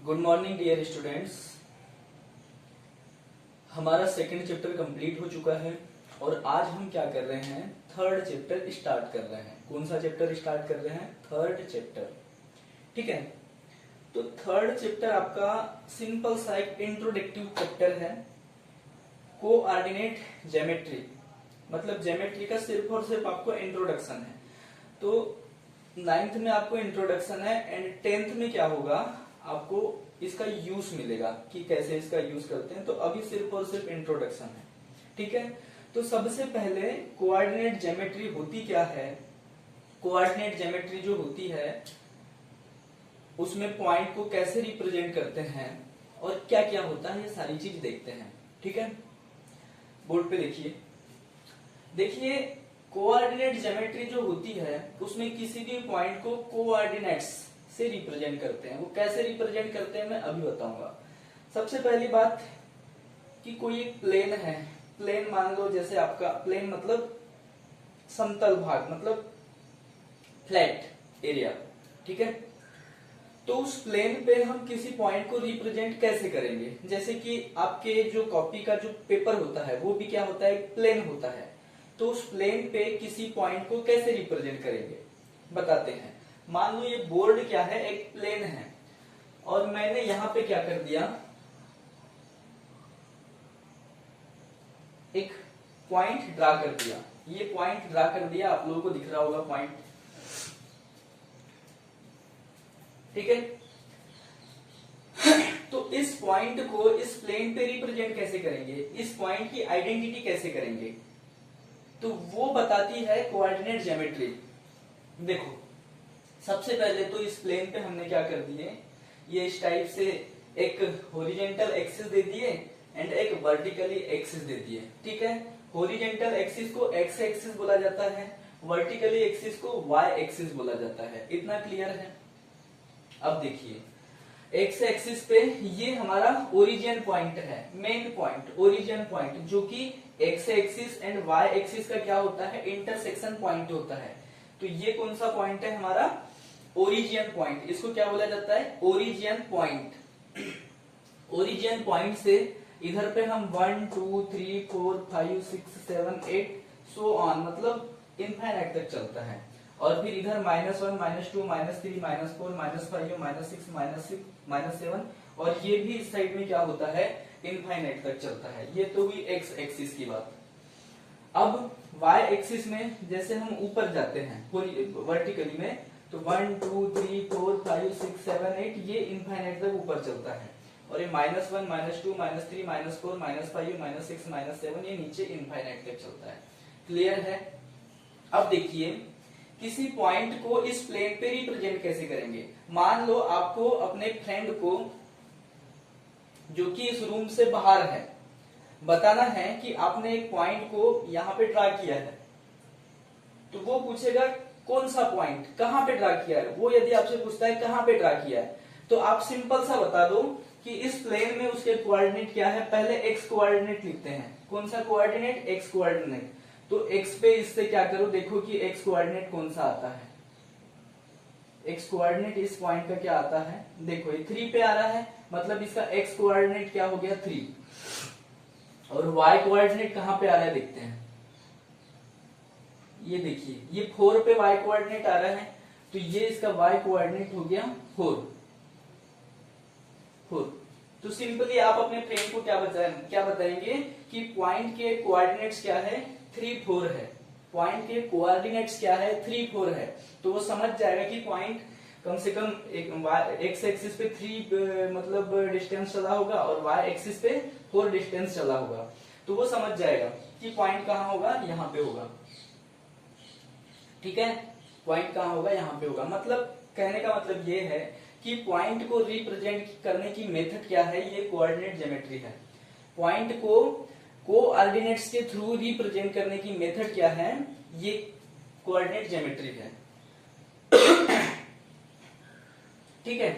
Good morning dear students. हमारा second chapter complete हो चुका है और आज हम क्या कर रहे हैं, थर्ड चैप्टर स्टार्ट कर रहे हैं। कौन सा चैप्टर स्टार्ट कर रहे हैं? Third chapter. ठीक है, तो थर्ड चैप्टर आपका सिंपल सा एक इंट्रोडक्टिव चैप्टर है, कोऑर्डिनेट ज्योमेट्री। मतलब ज्योमेट्री का सिर्फ और सिर्फ आपको इंट्रोडक्शन है। तो 9th में आपको इंट्रोडक्शन है एंड 10th में क्या होगा, आपको इसका यूज मिलेगा कि कैसे इसका यूज करते हैं। तो अभी सिर्फ और सिर्फ इंट्रोडक्शन है। ठीक है, तो सबसे पहले कोऑर्डिनेट ज्योमेट्री होती क्या है। कोऑर्डिनेट ज्योमेट्री जो होती है उसमें पॉइंट को कैसे रिप्रेजेंट करते हैं और क्या क्या होता है, ये सारी चीज देखते हैं। ठीक है, बोर्ड पे देखिए कोऑर्डिनेट ज्योमेट्री जो होती है उसमें किसी भी पॉइंट को कोऑर्डिनेट्स से रिप्रेजेंट करते हैं। वो कैसे रिप्रेजेंट करते हैं मैं अभी बताऊंगा। सबसे पहली बात कि कोई एक प्लेन है, प्लेन मान लो, जैसे आपका प्लेन मतलब समतल भाग, मतलब फ्लैट एरिया। ठीक है, तो उस प्लेन पे हम किसी पॉइंट को रिप्रेजेंट कैसे करेंगे। जैसे कि आपके जो कॉपी का जो पेपर होता है वो भी क्या होता है, एक प्लेन होता है। तो उस प्लेन पे किसी पॉइंट को कैसे रिप्रेजेंट करेंगे बताते हैं। मान लो ये बोर्ड क्या है, एक प्लेन है और मैंने यहां पे क्या कर दिया, एक पॉइंट ड्रा कर दिया। ये पॉइंट ड्रा कर दिया, आप लोगों को दिख रहा होगा पॉइंट। ठीक है, तो इस पॉइंट को इस प्लेन पे रिप्रेजेंट कैसे करेंगे, इस पॉइंट की आइडेंटिटी कैसे करेंगे, तो वो बताती है कोऑर्डिनेट ज्योमेट्री। देखो सबसे पहले तो इस प्लेन पे हमने क्या कर दिए, ये इस टाइप से एक हॉरिजॉन्टल एक्सिस दे दिए एंड एक वर्टिकली एक्सिस दे दिए। ठीक है, हॉरिजॉन्टल एक्सिस को एक्स एक्सिस बोला जाता है, वर्टिकली एक्सिस को वाई एक्सिस बोला जाता है। इतना क्लियर है। अब देखिए एक्स एक्सिस पे ये हमारा ओरिजिन पॉइंट है, मेन पॉइंट, ओरिजिन पॉइंट, जो कि x axis and y axis का क्या होता है, इंटरसेक्शन पॉइंट होता है। तो ये कौन सा पॉइंट है, हमारा ओरिजिन पॉइंट। इसको क्या बोला जाता है, ओरिजिन पॉइंट। ओरिजिन पॉइंट से इधर पे हम 1 2 3 4 5 6 7 8 सो ऑन, मतलब इनफाइनाइट तक चलता है। और फिर इधर -1 -2 -3 -4 -5 -6 -7 और ये भी इस साइड में क्या होता है, इनफाइनाइट तक चलता है। ये तो हुई एक्स एक्सिस की बात। अब वाई एक्सिस में जैसे हम ऊपर जाते हैं वर्टिकली में, तो 1 2 3 4 5 6 7 8 ये इनफाइनाइट तक ऊपर चलता है। और ये -1 -2 -3 -4 -5 -6 -7 ये नीचे इनफाइनाइट तक चलता है। क्लियर है। अब देखिए किसी पॉइंट को इस प्लेन पे रिप्रेजेंट कैसे करेंगे। मान लो आपको अपने फ्रेंड को जो कि इस रूम से बाहर है बताना है कि आपने एक पॉइंट को यहां पे ड्रा किया है, तो वो पूछेगा कौन सा पॉइंट, कहां पे ड्रा किया है। वो यदि आपसे पूछता है कहां पे ड्रा किया है, तो आप सिंपल सा बता दो कि इस प्लेन में उसके कोऑर्डिनेट क्या है। पहले एक्स कोऑर्डिनेट लिखते हैं। कौन सा कोऑर्डिनेट, एक्स कोऑर्डिनेट। तो एक्स पे इससे क्या करो, देखो कि एक्स कोऑर्डिनेट कौन सा आता है। एक्स कोऑर्डिनेट इस पॉइंट का क्या आता है, देखो ये 3 पे आ रहा है, मतलब इसका एक्स कोऑर्डिनेट क्या हो गया, 3। और वाई कोऑर्डिनेट कहां पे आ रहा है देखते हैं। ये देखिए ये 4 पे वाई कोऑर्डिनेट आ रहा है, तो ये इसका वाई कोऑर्डिनेट हो गया 4। तो सिंपली आप अपने फ्रेंड को क्या बताएंगे कि पॉइंट के कोऑर्डिनेट्स क्या है, 3 4 है। पॉइंट के कोऑर्डिनेट्स क्या है, 3 4 है। तो वो समझ जाएगा कि पॉइंट कम से कम एक्स एक्सिस पे 3 मतलब डिस्टेंस चला होगा और वाई एक्सिस पे 4 डिस्टेंस चला होगा। तो वो समझ जाएगा कि पॉइंट कहां होगा, यहां पे होगा। ठीक है, पॉइंट कहां होगा, यहां पे होगा। मतलब कहने का मतलब ये है कि पॉइंट को रिप्रेजेंट करने की मेथड क्या है, ये कोऑर्डिनेट ज्योमेट्री है। पॉइंट को कोऑर्डिनेट्स के थ्रू रिप्रेजेंट करने की मेथड क्या है, ये कोऑर्डिनेट ज्योमेट्री है। ठीक है,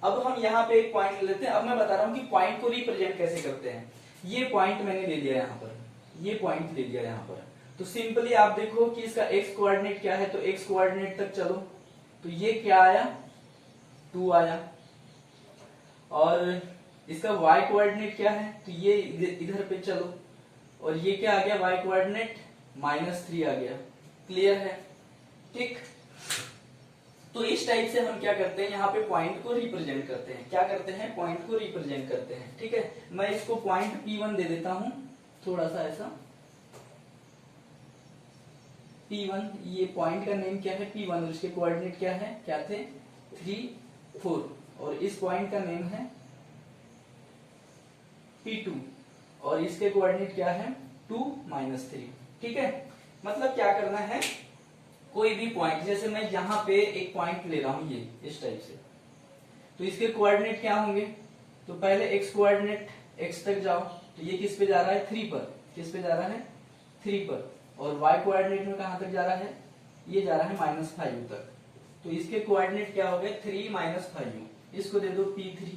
अब हम यहाँ पे एक पॉइंट ले लेते हैं। अब मैं बता रहा हूं कि पॉइंट को रिप्रेजेंट कैसे करते हैं। ये पॉइंट मैंने ले लिया यहाँ पर, ये पॉइंट ले लिया यहाँ पर। तो सिंपली आप देखो कि इसका एक्स कोऑर्डिनेट क्या है, तो एक्स कोऑर्डिनेट तक चलो, तो ये क्या आया, 2 आया। और इसका y कोऑर्डिनेट क्या है, तो ये इधर पे चलो, और ये क्या आ गया, y कोऑर्डिनेट -3 आ गया। क्लियर है, ठीक। तो इस टाइप से हम क्या करते हैं, यहाँ पे पॉइंट को रिप्रेजेंट करते हैं। क्या करते हैं, पॉइंट को रिप्रेजेंट करते हैं, ठीक है। मैं इसको पॉइंट P1 दे देता हूं, थोड़ा सा ऐसा P1, ये पॉइंट का नेम क्या है, P1, और इसके कोऑर्डिनेट क्या है, क्या थे, 3, 4, और इस पॉइंट का नेम है P2, और इसके कोऑर्डिनेट क्या है, 2, -3, ठीक है। मतलब क्या करना है, कोई भी पॉइंट, जैसे मैं यहाँ पे एक पॉइंट ले रहा हूं, ये इस टाइप से, तो इसके कोऑर्डिनेट क्या होंगे, तो पहले x कोऑर्डिनेट, x तक जाओ, तो ये किस पे जा रहा है, 3 पर, किस पे जा रहा है, 3 पर, और y कोऑर्डिनेट में कहां तक जा रहा है, ये जा रहा है -5 तक, तो इसके कोऑर्डिनेट क्या हो गए, 3 -5, इसको दे दो P3।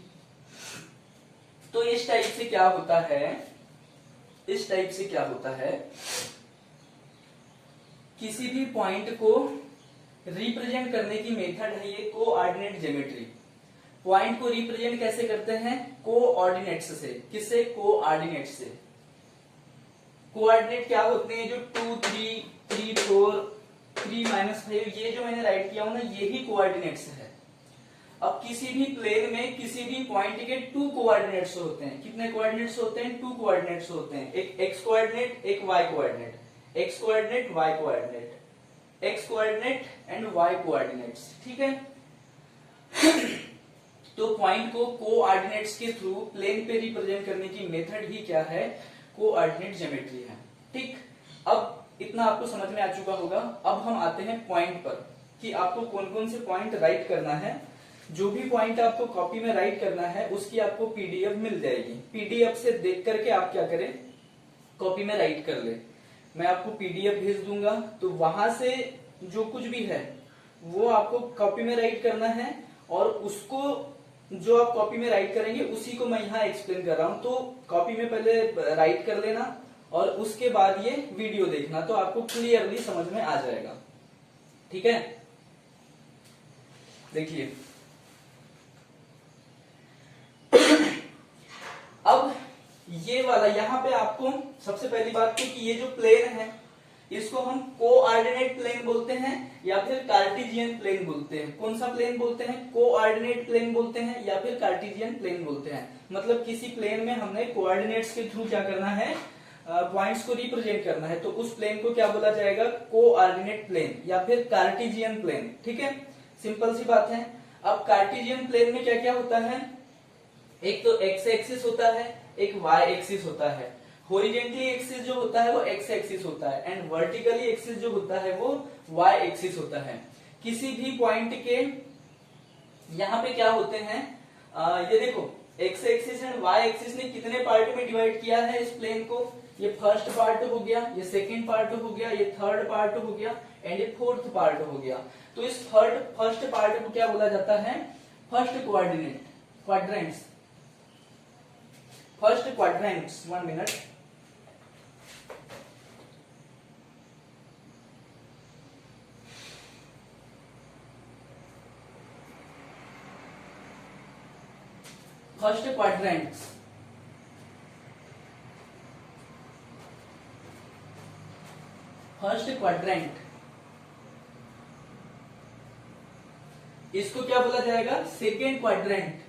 तो इस टाइप से क्या होता है, इस टाइप से क्या होता है, किसी भी पॉइंट को रिप्रेजेंट करने की मेथड है ये कोऑर्डिनेट ज्योमेट्री। पॉइंट को रिप्रेजेंट कैसे करते हैं, कोऑर्डिनेट्स से। किससे, कोऑर्डिनेट से। कोऑर्डिनेट क्या होते हैं, जो 2, 3, 3, 4, 3, -5, ये जो मैंने राइट किया हूं ना, ये ही कोऑर्डिनेट्स है। अब किसी भी प्लेन में किसी भी पॉइंट के 2 कोऑर्डिनेट्स होते हैं। कितने कोऑर्डिनेट्स होते हैं, 2 कोऑर्डिनेट्स होते हैं। एक x कोऑर्डिनेट, एक y coordinate, x coordinate, y coordinate, x coordinate and y coordinates, ठीक है। तो पॉइंट को कोऑर्डिनेट्स के थ्रू प्लेन पे रिप्रेजेंट करने की मेथड ही क्या है, कोऑर्डिनेट ज्योमेट्री है, ठीक। अब इतना आपको समझ में आ चुका होगा। अब हम आते हैं पॉइंट पर, कि आपको कौन कौन से पॉइंट राइट करना है। जो भी पॉइंट आपको कॉपी में राइट करना है उसकी आपको पीडीएफ मिल जाएगी। पीडीएफ से देख करके आप क्या करें, कॉपी में राइट कर ले। मैं आपको पीडीएफ भेज दूंगा, तो वहां से जो कुछ भी है वो आपको कॉपी में राइट करना है, और उसको जो आप कॉपी में राइट करेंगे उसी को मैं यहाँ एक्सप्लेन कर रहा हूं। तो कॉपी में पहले राइट कर लेना, और उसके बाद ये वीडियो देखना, तो आपको क्लियरली समझ में आ जाएगा, ठीक है। देखिए अब ये वाला यहाँ पे आपको सबसे पहली बात तो कि ये जो प्लेन है इसको हम कोऑर्डिनेट प्लेन बोलते हैं या फिर कार्टेशियन प्लेन बोलते हैं। कौन सा प्लेन बोलते हैं, कोऑर्डिनेट प्लेन बोलते हैं या फिर कार्टेशियन प्लेन बोलते हैं। मतलब किसी प्लेन में हमने कोऑर्डिनेट्स के थ्रू क्या करना है, पॉइंट्स को रिप्रेजेंट करना है, तो उस प्लेन को क्या बोला जाएगा, कोऑर्डिनेट प्लेन या फिर कार्टेशियन प्लेन, ठीक है। सिंपल सी बात है। अब कार्टेशियन प्लेन में क्या क्या होता है, एक तो एक्स एक्सिस होता है, एक वाई एक्सिस होता है। हॉरिजॉन्टली एक्सिस जो होता है वो एक्स एक्सिस होता है, एंड वर्टिकली एक्सिस जो होता है वो वाई एक्सिस होता है। किसी भी पॉइंट के यहाँ पे क्या होते हैं, ये देखो x axis and y axis ने कितने पार्ट में डिवाइड किया है इस प्लेन को। ये फर्स्ट पार्ट हो गया, ये सेकेंड पार्ट हो गया, ये थर्ड पार्ट हो गया, एंड ये फोर्थ पार्ट हो गया। तो इस फर्स्ट पार्ट को क्या बोला जाता है, first coordinate, quadrants, first quadrants. 1 minute. First quadrants, first quadrant, इसको क्या बोला जाएगा, सेकेंड क्वाड्रेंट।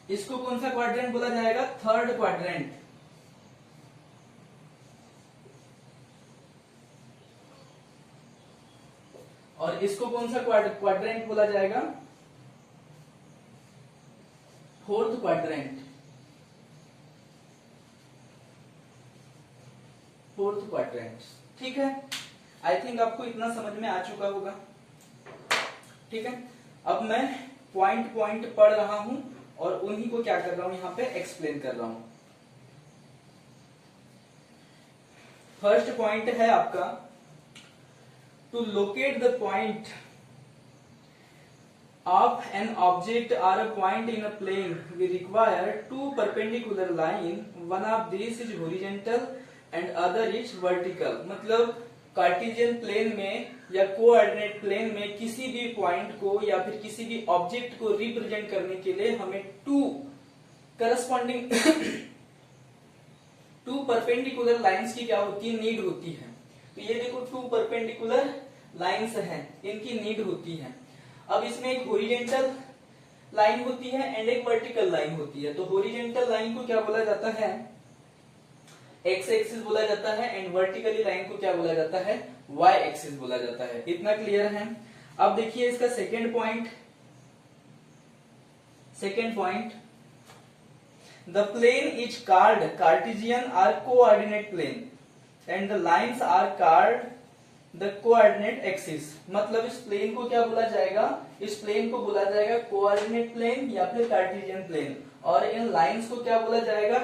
इसको कौन सा क्वाड्रेंट बोला जाएगा, थर्ड क्वाड्रेंट। और इसको कौन सा क्वाड्रेंट बोला जाएगा, फोर्थ क्वाड्रेंट, फोर्थ क्वाड्रेंट, ठीक है। आई थिंक आपको इतना समझ में आ चुका होगा, ठीक है। अब मैं पॉइंट पॉइंट पढ़ रहा हूं और उन्हीं को क्या कर रहा हूं, यहां पे एक्सप्लेन कर रहा हूं। फर्स्ट पॉइंट है आपका, to locate the point of an object or a point in a plane we require two perpendicular line, one of these is horizontal and other is vertical। मतलब कार्टेशियन प्लेन में या coordinate plane में किसी भी point को या फिर किसी भी ऑब्जेक्ट को रिप्रेजेंट करने के लिए हमें two corresponding to perpendicular lines की क्या होती है, नीड होती है। तो ये देखो टू परपेंडिकुलर लाइंस हैं, इनकी नीड होती है। अब इसमें एक हॉरिजॉन्टल लाइन होती है एंड एक वर्टिकल लाइन होती है। तो हॉरिजॉन्टल लाइन को क्या बोला जाता है, एक्स एक्सिस बोला जाता है एंड वर्टिकली लाइन को क्या बोला जाता है, वाई एक्सिस बोला जाता है। इतना क्लियर है। अब देखिए इसका second point the plane is called Cartesian और coordinate plane and the lines are called the coordinate axis. मतलब इस प्लेन को क्या बोला जाएगा, इस प्लेन को बोला जाएगा कोऑर्डिनेट प्लेन या फिर कार्टेशियन प्लेन, और इन लाइंस को क्या बोला जाएगा,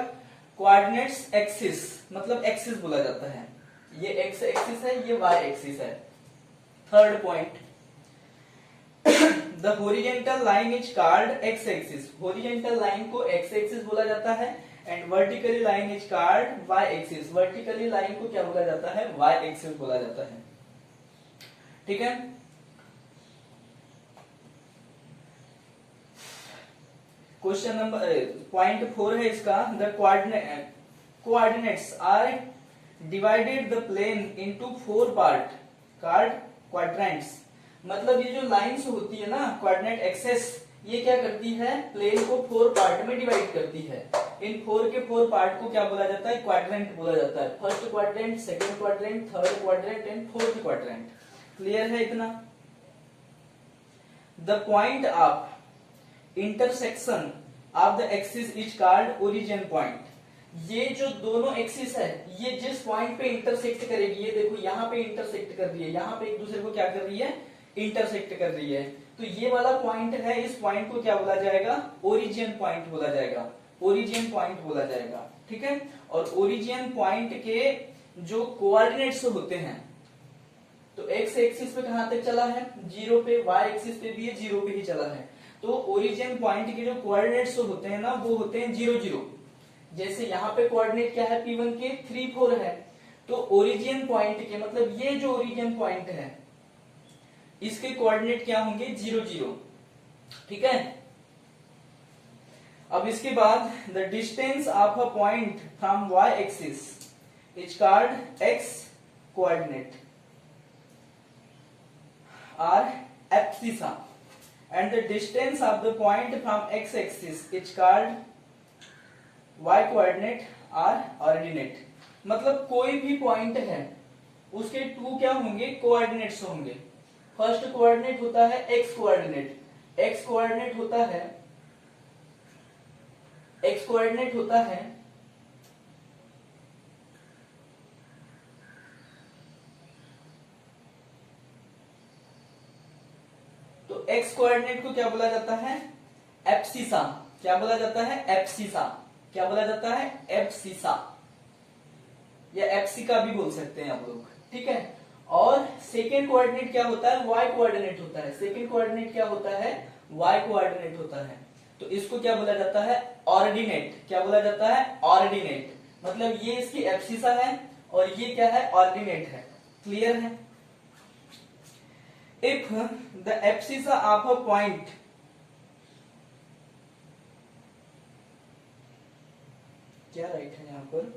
कोऑर्डिनेट्स एक्सिस। मतलब एक्सिस बोला जाता है। ये एक्स एक्सिस है, ये वाई एक्सिस है। Third point the horizontal line is called x axis. Horizontal line को एक्स एक्सिस बोला जाता है and vertically line is called y axis. Vertically line को क्या बोला जाता है, वाई एक्सिस बोला जाता है। ठीक है। क्वेश्चन नंबर पॉइंट 4 है इसका, the coordinates are divided the plane into 4 part called quadrants. मतलब ये जो लाइंस होती है ना, कोऑर्डिनेट एक्सेस, ये क्या करती है, प्लेन को 4 पार्ट में डिवाइड करती है। इन 4 के 4 पार्ट को क्या बोला जाता है, क्वाड्रेंट बोला जाता है। First quadrant, second quadrant, third quadrant and fourth quadrant. Clear है इतना। The point of intersection of the axis is called origin point. ये जो दोनों एक्सिस है, ये जिस पॉइंट पे इंटरसेक्ट करेगी, ये देखो यहाँ पे इंटरसेक्ट कर रही है, यहाँ पे एक दूसरे को क्या कर रही है, इंटरसेक्ट कर रही है। तो ये वाला पॉइंट है, इस पॉइंट को क्या बोला जाएगा, ओरिजिन पॉइंट बोला जाएगा। ओरिजिन पॉइंट बोला जाएगा। ठीक है। और ओरिजिन पॉइंट के जो कोऑर्डिनेट्स होते हैं, तो एक्स एक्सिस पे कहां तक चला है, 0 पे, वाई एक्सिस पे भी 0 पे ही चला है। तो ओरिजिन पॉइंट के जो कोऑर्डिनेट्स होते हैं ना, वो होते हैं 0 0। जैसे यहाँ पे कोऑर्डिनेट क्या है, P1 के 3 4 है। तो ओरिजिन पॉइंट के मतलब ये जो ओरिजिन पॉइंट है, इसके कोऑर्डिनेट क्या होंगे, 0 0। ठीक है। अब इसके बाद the distance of a point from y axis is called x coordinate or abscissa and the distance of the point from x axis is called y coordinate or ordinate। मतलब कोई भी पॉइंट है, उसके 2 क्या होंगे, कोऑर्डिनेट्स होंगे। First coordinate होता है एक्स कोऑर्डिनेट, एक्स कोऑर्डिनेट होता है, एक्स कोऑर्डिनेट होता है एक्स कोऑर्डिनेट को क्या बोला जाता है, एब्सिसा। क्या बोला जाता है, एब्सिसा। क्या बोला जाता है, एब्सिसा, या एब्सिका भी बोल सकते हैं आप लोग। ठीक है। और सेकेंड कोऑर्डिनेट क्या होता है, वाई कोऑर्डिनेट होता है। सेकेंड कोऑर्डिनेट क्या होता है, वाई कोऑर्डिनेट होता है। तो इसको क्या बोला जाता है, ऑर्डिनेट। क्या बोला जाता है, ऑर्डिनेट। मतलब ये इसकी एब्सिसा है और ये क्या है, ऑर्डिनेट है। क्लियर है। If the abscissa of a point क्या राइट है यहां पर,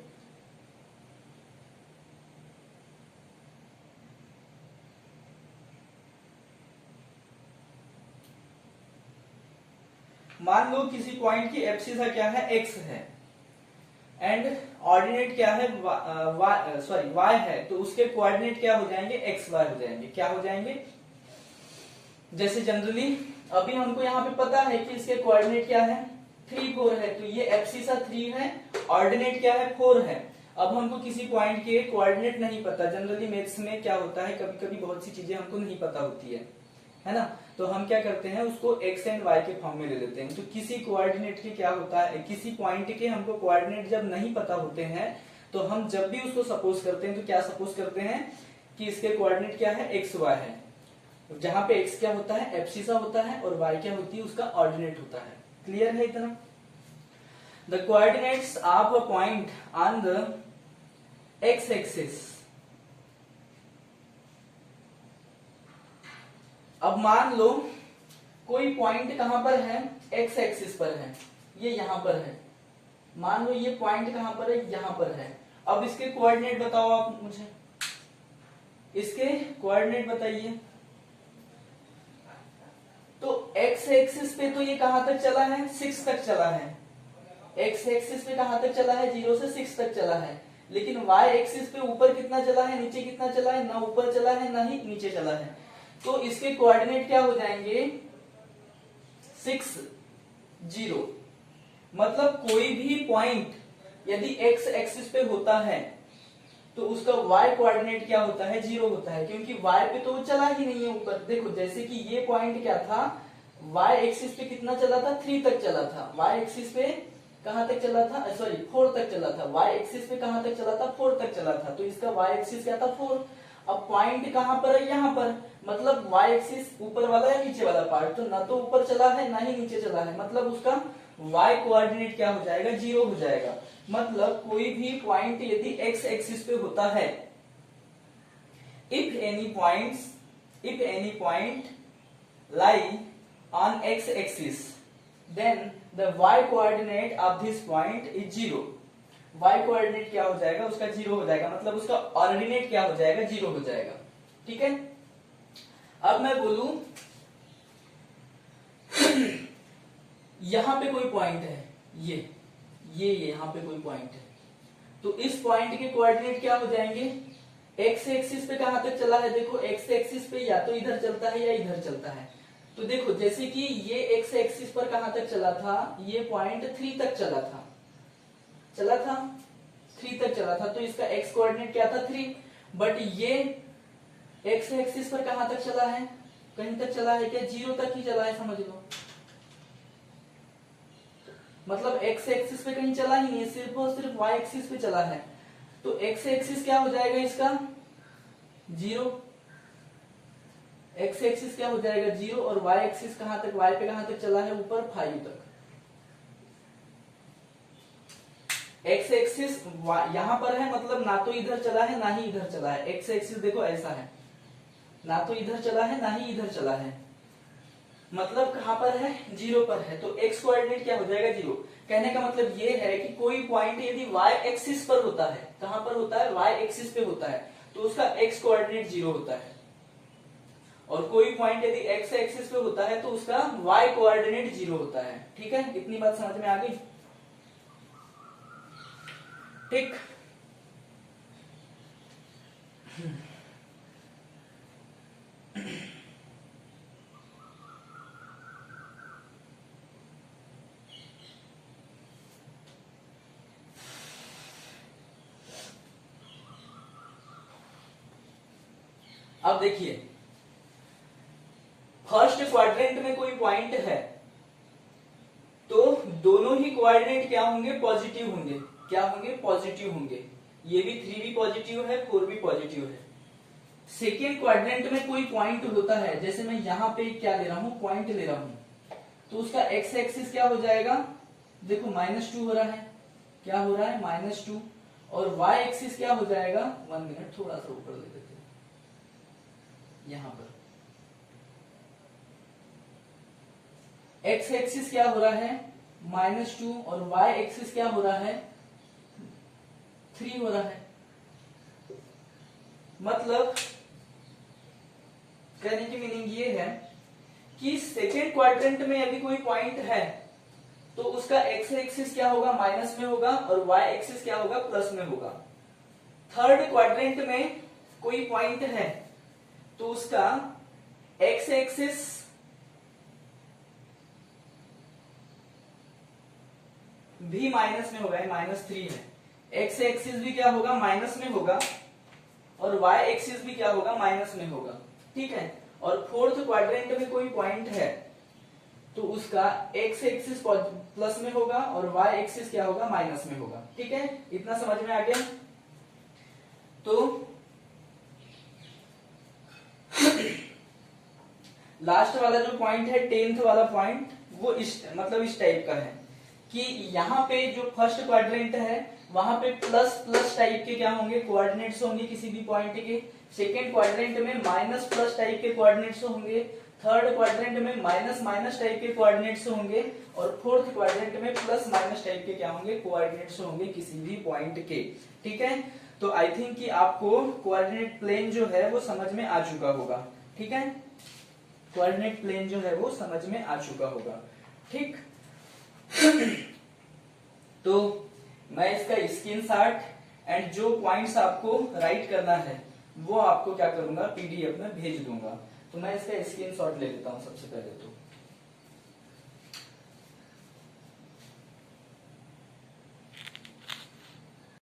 मान लो किसी पॉइंट की एब्सिसा क्या है, x है एंड ऑर्डिनेट क्या है, y है। तो उसके कोऑर्डिनेट क्या हो जाएंगे, x y हो जाएंगे। क्या हो जाएंगे, जैसे जनरली अभी हमको यहाँ पे पता है कि इसके कोऑर्डिनेट क्या है, 3 4 है। तो ये एब्सिसा 3 है, ऑर्डिनेट क्या है, 4 है। अब हमको किसी पॉइंट के कोऑर्डिनेट नहीं पता। जनरली मैथ्स में क्या होता है, कभी कभी बहुत सी चीजें हमको नहीं पता होती है ना। तो हम क्या करते हैं, उसको एक्स एंड वाई के फॉर्म में ले लेते हैं। तो किसी कोऑर्डिनेट के क्या होता है, किसी पॉइंट के हमको कोऑर्डिनेट जब नहीं पता होते हैं, तो हम जब भी उसको सपोज करते हैं, तो क्या सपोज करते हैं कि इसके कोऑर्डिनेट क्या है, एक्स वाई है। जहां पे x क्या होता है, एब्सिसा होता है, और y क्या होती है, उसका ऑर्डिनेट होता है। क्लियर है इतना? The coordinates of a point on the x axis. अब मान लो कोई पॉइंट कहां पर है, x एक्सिस पर है, ये यहां पर है। मान लो ये पॉइंट कहां पर है, यहां पर है। अब इसके कोऑर्डिनेट बताओ आप मुझे, इसके कोऑर्डिनेट बताइए। तो x एक्सिस पे तो ये कहां तक चला है, 6 तक चला है। x एक्सिस पे कहां तक चला है, 0 से 6 तक चला है। लेकिन y एक्सिस पे ऊपर कितना चला है, नीचे कितना चला है, ना ऊपर चला है ना ही नीचे चला है। तो इसके कोऑर्डिनेट क्या हो जाएंगे, 6 0। मतलब कोई भी पॉइंट यदि x एक्सिस पे होता है तो उसका y कोऑर्डिनेट क्या होता है, 0 होता है, क्योंकि y पे तो वो चला ही नहीं है ऊपर। देखो जैसे कि ये पॉइंट क्या था, y एक्सिस पे कितना चला था, 3 तक चला था। y एक्सिस पे कहां तक चला था, सॉरी 4 तक चला था। y एक्सिस पे कहां तक चला था, 4 तक चला था। तो इसका y एक्सिस क्या था, 4। अब पॉइंट कहां पर है, यहां पर। मतलब y एक्सिस ऊपर वाला या नीचे वाला पार्ट, तो ना तो ऊपर चला है ना ही नीचे चला है। मतलब उसका y कोऑर्डिनेट क्या हो जाएगा, 0 हो जाएगा। मतलब कोई भी पॉइंट यदि x एक्सिस पे होता है, if any point lie on x axis, then the y coordinate of this point is 0। y coordinate क्या हो जाएगा, उसका 0 हो जाएगा। मतलब उसका ऑर्डिनेट क्या हो जाएगा, 0 हो जाएगा। ठीक है। अब मैं बोलूं यहां पे कोई पॉइंट है, ये यहां पे कोई पॉइंट है, तो इस पॉइंट के कोऑर्डिनेट क्या हो जाएंगे, x एक्सिस पे कहां तक चला है, देखो x एक्सिस पे या तो इधर चलता है या इधर चलता है। तो देखो जैसे कि ये x एक्सिस पर कहां तक चला था, ये पॉइंट 3 तक चला था, 3 तक चला था। तो इसका x कोऑर्डिनेट क्या था, 3। बट ये x एक्सिस पर कहां तक चला है, कहीं तक चला है क्या, 0 तक ही चला है, समझ लो। मतलब x एक्सिस पे कहीं चला ही नहीं है, सिर्फ और सिर्फ y एक्सिस पे चला है। तो x एक्सिस क्या हो जाएगा इसका, 0। x एक्सिस क्या हो जाएगा, 0। और y एक्सिस कहां तक, y पे कहां तक चला है, ऊपर 5 तक। x एक्सिस यहां पर है, मतलब ना तो इधर चला है ना ही इधर चला है। x एक्सिस देखो ऐसा है, ना तो इधर चला है ना ही इधर चला है। मतलब कहां पर है, 0 पर है। तो x कोऑर्डिनेट क्या हो जाएगा, 0। कहने का मतलब ये है कि कोई पॉइंट यदि y एक्सिस पर होता है, कहां पर होता है, y एक्सिस पे होता है, तो उसका x कोऑर्डिनेट 0 होता है। और कोई पॉइंट यदि x एक्सिस पे होता है तो उसका y कोऑर्डिनेट 0 होता है। ठीक है, इतनी बात समझ में आ गई? ठीक। अब देखिए फर्स्ट क्वाड्रेंट में कोई पॉइंट है तो दोनों ही कोऑर्डिनेट क्या होंगे, पॉजिटिव होंगे। क्या होंगे, पॉजिटिव होंगे। ये भी 3 भी पॉजिटिव है, 4 भी पॉजिटिव है। सेकेंड क्वाड्रेंट में कोई पॉइंट होता है, जैसे मैं यहां पे क्या ले रहा हूं, पॉइंट ले रहा हूं, तो उसका x एक्सिस क्या हो जाएगा, देखो -2 हो रहा है। क्या हो रहा है, -2। और y एक्सिस क्या हो जाएगा, 1 मिनट थोड़ा सा ऊपर ले देते हैं, यहां पर x एक्सिस क्या हो रहा है, -2। और y एक्सिस क्या हो रहा है, 3 हो रहा है। मतलब कहने की मीनिंग ये है कि सेकेंड क्वाड्रेंट में यदि कोई पॉइंट है तो उसका x एक्सिस क्या होगा, माइनस में होगा, और y एक्सिस क्या होगा, प्लस में होगा। थर्ड क्वाड्रेंट में कोई पॉइंट है तो उसका x एक्सिस भी माइनस में होगा, -3 है। x एक्सिस भी क्या होगा, माइनस में होगा, और y एक्सिस भी क्या होगा, माइनस में होगा। ठीक है। और फोर्थ क्वाड्रेंट में कोई पॉइंट है तो उसका x एक्सिस प्लस में होगा और y एक्सिस क्या होगा, माइनस में होगा। ठीक है, इतना समझ में आ गया? तो लास्ट वाला जो पॉइंट है 10th वाला पॉइंट, वो इस टाइप का है कि यहाँ पे जो फर्स्ट क्वाड्रेंट है वहां पे प्लस प्लस टाइप के क्या होंगे, कोऑर्डिनेट्स होंगे किसी भी पॉइंट के। सेकेंड क्वाड्रेंट में माइनस प्लस टाइप के कोऑर्डिनेट्स होंगे। थर्ड क्वाड्रेंट में माइनस माइनस टाइप के कोऑर्डिनेट्स होंगे। और फोर्थ क्वाड्रेंट में प्लस माइनस टाइप के क्या होंगे, कोऑर्डिनेट्स होंगे किसी भी पॉइंट के। ठीक है, तो आई थिंक कि आपको कोऑर्डिनेट प्लेन जो है वो समझ में आ चुका होगा। ठीक है, कोऑर्डिनेट प्लेन जो है वो समझ में आ चुका होगा। ठीक तो मैं इसका स्क्रीनशॉट एंड जो पॉइंट्स आपको राइट करना है वो आपको क्या करूंगा, पीडीएफ में भेज दूंगा। तो मैं इसका स्क्रीनशॉट ले लेता हूं सबसे पहले तो।